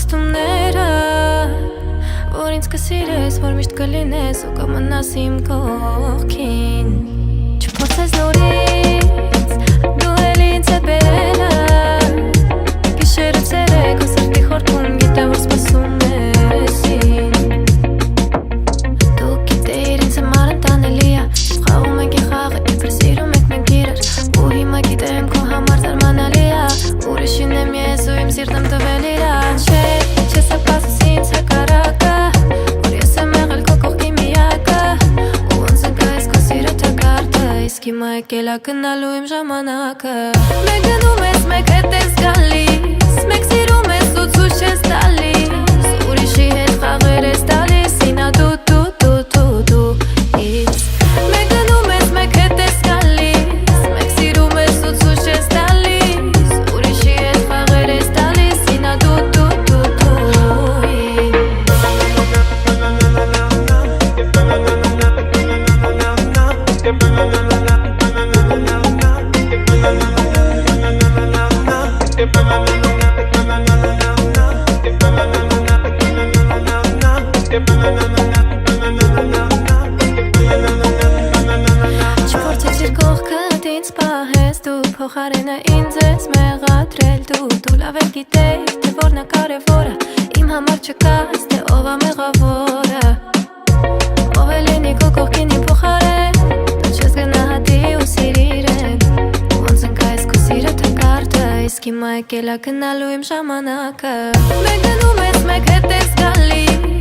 խոստումները որ ինձ կսիրես, որ միշտ կլինես ու կմնաս իմ կողքին Չփորձես նորից, դու էլ ինձ է բերելը Գիշերը ցերեկ, ու սրտի խորքում գիտե որ սպասում ես Դու գիտեիր ինձ համար ընտանելի է Խաղում ենք խաղը, իբր սիրում ենք մենք իրար Ու հիմա գիտեմ քո համար զարմանալի է Ուրիշին եմ ես ու իմ սիրտը տվել իրան Չէ, չես ապասես ինձ հակառակը Որ ես եմ եղել քո կողքի միակը Ու ոնց ընկայես քո սիրո թակարդը Իսկ հիմա եկել ա գնալու իմ ժամանակը Մեկ գնում ես, մեկ հետ ես գալիս Մեկ սիրում ես ու ցույց չես տալիս Ուրիշի հետ խաղեր ես տալիս Ինա դու It's Մեկ գնում ես, մեկ հետ ես գալիս Մեկ սիրում ես ու ցույց չես տալիս Ուրիշի հետ խաղեր ես տալիս Ինա դու Չփորձեցիր կողքդ ինձ պահես Դու փոխարենը ինձ ես մեղադրել Դու լավ էլ գիտեիր, թե որն է կարևորը Իմ համար չկաս, թե ով է մեղավորը Ով է լինի քո կողքին իմ փոխարեն Դու չես գնահատի ու սիրիր են Ոնց ընկայես քո սիրո թակարդը Իսկ հիմա եկել ա գնալու իմ ժամանակը Մեկ գնում ես, մեկ հետ ես գալիս